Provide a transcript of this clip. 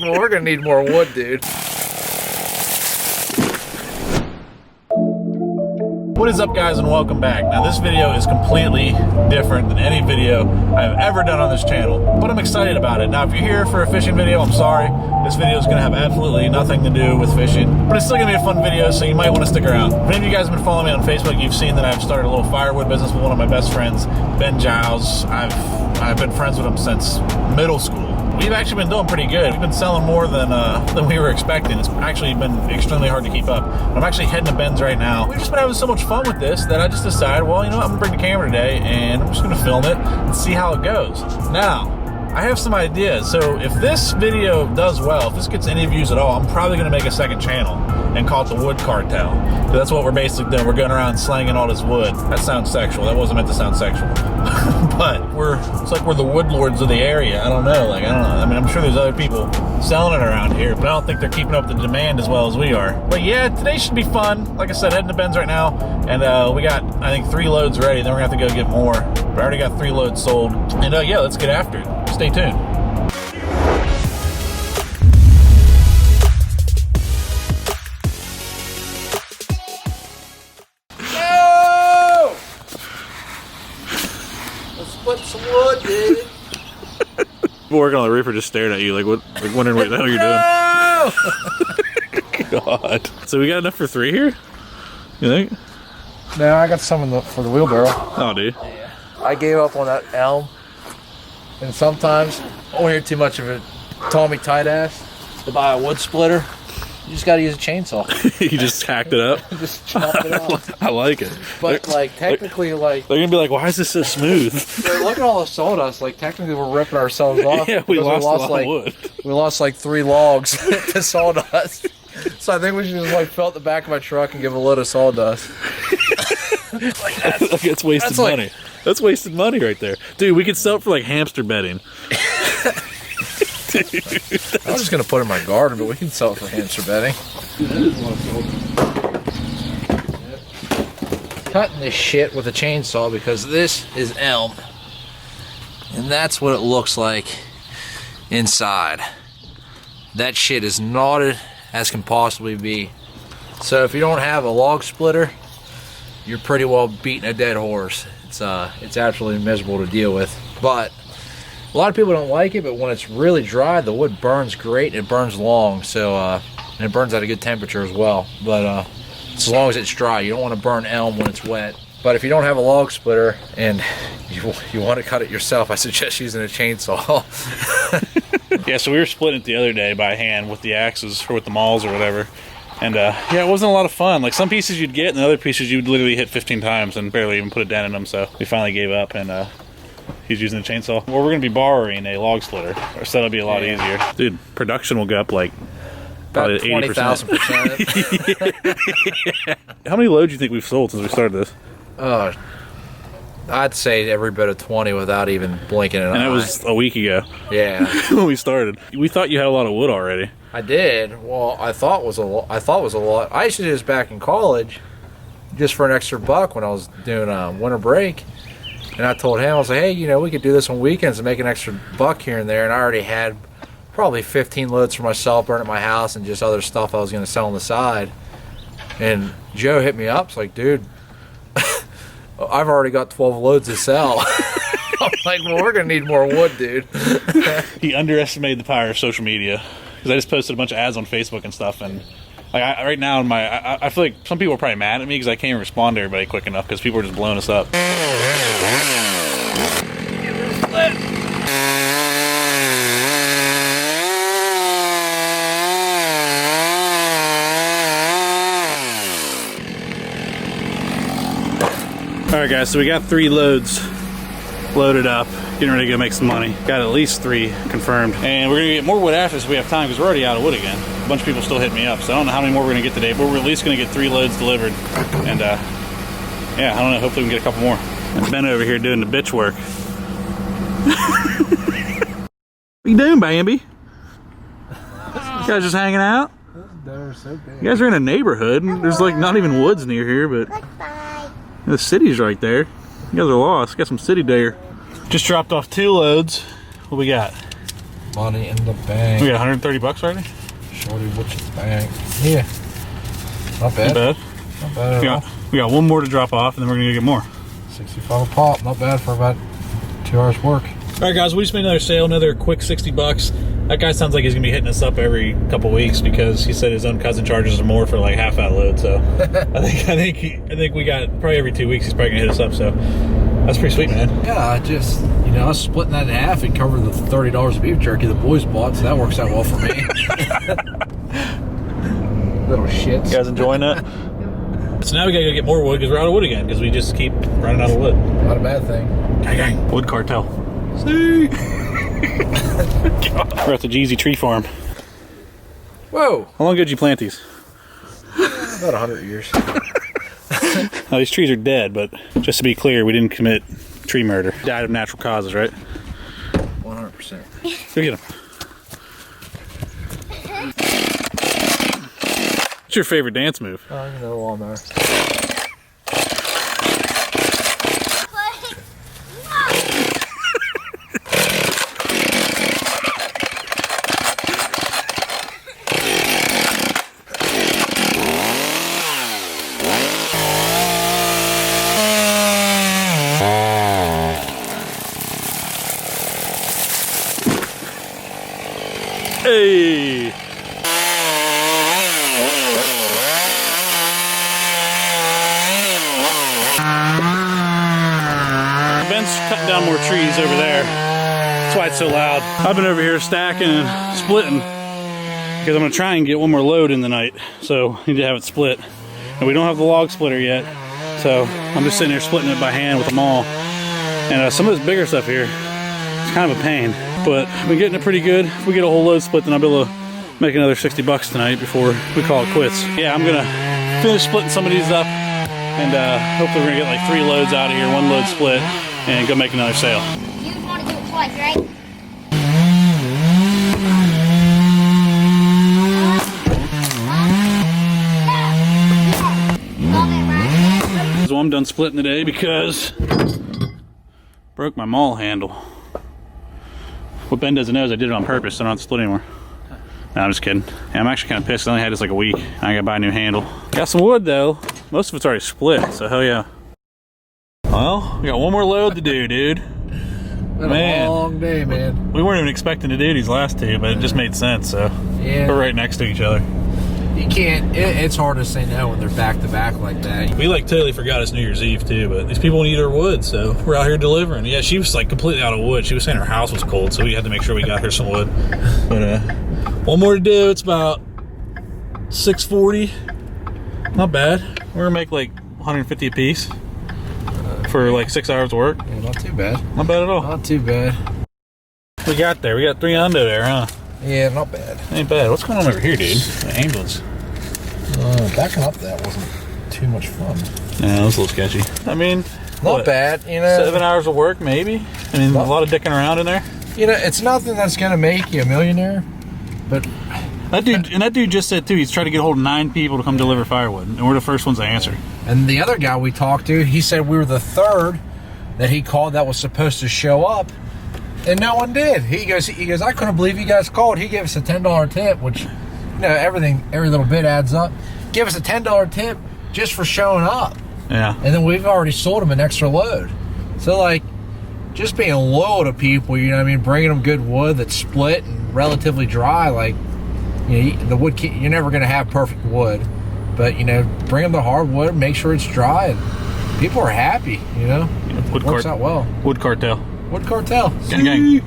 Well, we're gonna need more wood, dude. What is up, guys, and welcome back. Now, this video is completely different than any video I've ever done on this channel, but I'm excited about it. Now, if you're here for a fishing video, I'm sorry. This video is going to have absolutely nothing to do with fishing, but it's still going to be a fun video, so you might want to stick around. If any of you guys have been following me on Facebook, you've seen that I've started a little firewood business with one of my best friends, Ben Giles. I've been friends with him since middle school. We've actually been doing pretty good. We've been selling more than we were expecting. It's actually been extremely hard to keep up. I'm actually heading to Ben's right now. We've just been having so much fun with this that I just decided, well, you know what, I'm gonna bring the camera today and I'm just gonna film it and see how it goes. Now, I have some ideas. So if this video does well, if this gets any views at all, I'm probably gonna make a second channel and call it the Wood Cartel. So that's what we're basically doing. We're going around slanging all this wood. That sounds sexual. That wasn't meant to sound sexual. But it's like we're the wood lords of the area. I don't know. I mean, I'm sure there's other people selling it around here, but I don't think they're keeping up the demand as well as we are. But yeah, today should be fun. Like I said, heading to Ben's right now, and we got, I think, 3 loads ready. Then we're gonna have to go get more. But I already got 3 loads sold. And yeah, let's get after it. Stay tuned. Split some wood, dude. People working on the reefer just stared at you, like wondering what the hell you're doing. God. So we got enough for 3 here? You think? No, I got some for the wheelbarrow. Oh, dude. Yeah. I gave up on that elm. And sometimes, I don't hear too much of it. Tommy tight ass to buy a wood splitter. You just gotta use a chainsaw. You just hacked it up? Just chop it off. I like it. But like, technically, like... They're gonna be like, why is this so smooth? Look at all the sawdust. Like, technically, we're ripping ourselves off. Yeah, we lost a lot like, of wood. We lost like 3 logs to sawdust. So I think we should just like fill out the back of my truck and give a load of sawdust. Like that's wasted money. That's wasted money right there. Dude, we could sell it for like hamster bedding. Dude, I'm just gonna put it in my garden, but we can sell it for hamster bedding. Cutting this shit with a chainsaw because this is elm. And that's what it looks like inside. That shit is knotted as can possibly be. So if you don't have a log splitter, you're pretty well beating a dead horse. It's absolutely miserable to deal with. But a lot of people don't like it, but when it's really dry, the wood burns great and it burns long. So and it burns at a good temperature as well. But as long as it's dry, you don't want to burn elm when it's wet. But if you don't have a log splitter and you want to cut it yourself, I suggest using a chainsaw. Yeah, so we were splitting it the other day by hand with the axes or with the mauls or whatever. And yeah, it wasn't a lot of fun. Like, some pieces you'd get and the other pieces you'd literally hit 15 times and barely even put a dent in them. So we finally gave up, and he's using a chainsaw. Well, we're going to be borrowing a log splitter, so that'll be a lot easier. Dude, production will go up like about 20,000%. Yeah. How many loads do you think we've sold since we started this? I'd say every bit of 20 without even blinking an eye. And that was a week ago. Yeah. When we started. We thought you had a lot of wood already. I did. Well, I thought it was a lot. I used to do this back in college just for an extra buck when I was doing winter break. And I told him, I was like, hey, you know, we could do this on weekends and make an extra buck here and there. And I already had probably 15 loads for myself, burning at my house, and just other stuff I was going to sell on the side. And Joe hit me up. It's like, dude, I've already got 12 loads to sell. I'm like, well, we're going to need more wood, dude. He underestimated the power of social media. Because I just posted a bunch of ads on Facebook and stuff. And like right now, I feel like some people are probably mad at me because I can't even respond to everybody quick enough because people are just blowing us up. Alright guys, so we got 3 loads loaded up, getting ready to go make some money. Got at least 3 confirmed. And we're going to get more wood after this if we have time because we're already out of wood again. A bunch of people still hit me up, so I don't know how many more we're going to get today, but we're at least going to get 3 loads delivered. And yeah, I don't know, hopefully we can get a couple more. And Ben over here doing the bitch work. What you doing, Bambi? You guys just hanging out? They're so big. You guys are in a neighborhood, and there's like not even woods near here, but the city's right there. You guys are lost. Got some city there. Just dropped off 2 loads. What we got? Money in the bank. We got 130 bucks already? Shorty, what's your bank? Yeah. Not bad. Not bad. Not bad at all. We got one more to drop off, and then we're gonna get more. 65 a pop. Not bad for about 2 hours work. All right, guys, we just made another sale, another quick 60 bucks. That guy sounds like he's gonna be hitting us up every couple weeks because he said his own cousin charges him more for like half that load. So I think we got probably every 2 weeks he's probably gonna hit us up. So that's pretty sweet, man. Yeah, I just, you know, I was splitting that in half and covered the $30 of beef jerky the boys bought, so that works out well for me. Little shits. You guys enjoying that? So now we gotta go get more wood because we're out of wood again because we just keep running out of wood. Not a bad thing. Gang, gang. Wood cartel. See? We're at the Jeezy tree farm. Whoa! How long ago did you plant these? About 100 years. Now, these trees are dead, but just to be clear, we didn't commit tree murder. Died of natural causes, right? 100%. Go get them. What's your favorite dance move? Oh, you know, lawnmower. Hey! Ben's cutting down more trees over there. That's why it's so loud. I've been over here stacking and splitting because I'm going to try and get one more load in the night. So I need to have it split. And we don't have the log splitter yet. So I'm just sitting there splitting it by hand with them all. And some of this bigger stuff here, it's kind of a pain. But I've been getting it pretty good. If we get a whole load split, then I'll be able to make another 60 bucks tonight before we call it quits. Yeah, I'm gonna finish splitting some of these up, and hopefully we're gonna get like 3 loads out of here, 1 load split, and go make another sale. You just want to do it twice, right? So I'm done splitting today because broke my maul handle. What Ben doesn't know is I did it on purpose, so I don't have to split anymore. No, I'm just kidding. Yeah, I'm actually kind of pissed. I only had this like a week. I gotta buy a new handle. Got some wood though. Most of it's already split, so hell yeah. Well, we got one more load to do, dude. Been a long day, man. We weren't even expecting to do these last 2, but it just made sense, so yeah. We're right next to each other. You can't, it's hard to say no when they're back to back like that. We like totally forgot it's New Year's Eve too, but these people need our wood, so we're out here delivering. Yeah, she was like completely out of wood. She was saying her house was cold, so we had to make sure we got her some wood. But one more to do. It's about 6:40. Not bad. We're gonna make like 150 a piece for like 6 hours of work. Yeah, not too bad. Not bad at all. Not too bad. We got there. We got 3 under there, huh? Yeah, not bad. Ain't bad. What's going on over here, dude? The ambulance. Backing up that wasn't too much fun. Yeah, that was a little sketchy. I mean, not bad, you know. 7 hours of work, maybe. I mean, a lot of dicking around in there. You know, it's nothing that's gonna make you a millionaire, but that dude just said too. He's trying to get a hold of 9 people to come deliver firewood, and we're the first ones to answer. And the other guy we talked to, he said we were the 3rd that he called that was supposed to show up, and no one did. He goes, I couldn't believe you guys called. He gave us a $10 tip, which, you know, every little bit adds up. Give us a $10 tip just for showing up. Yeah. And then we've already sold them an extra load. So like, just being loyal to people, you know what I mean, bringing them good wood that's split and relatively dry, like, you know, the wood, you're never going to have perfect wood, but, you know, bring them the hardwood, make sure it's dry, and people are happy, you know. Yeah, it works out well. Wood cartel. Wood cartel. Gang, gang.